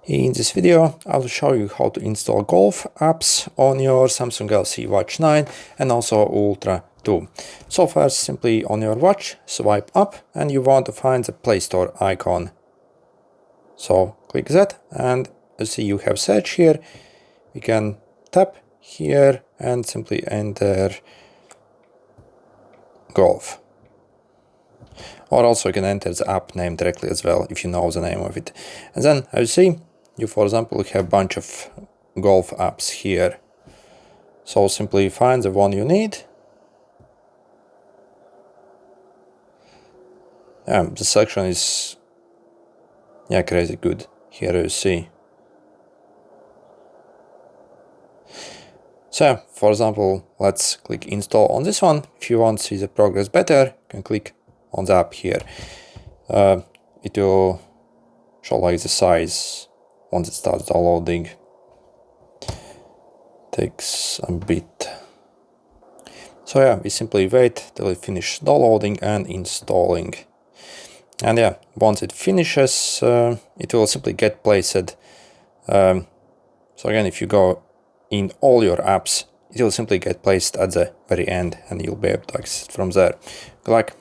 In this video, I will show you how to install golf apps on your Samsung Galaxy Watch 9 and also Ultra 2. So first, simply on your watch, swipe up and you want to find the Play Store icon. So click that and you see you have search here. You can tap here and simply enter golf. Or also you can enter the app name directly as well if you know the name of it. And then as you see, you for example have a bunch of golf apps here. So simply find the one you need. The selection is crazy good. Here you see. So for example, let's click install on this one. If you want to see the progress better, you can click on the app here. It will show like the size once it starts downloading. Takes a bit. So we simply wait till it finishes downloading and installing. And once it finishes, it will simply get placed. So again, if you go in all your apps, it will simply get placed at the very end and you'll be able to access it from there. Good luck.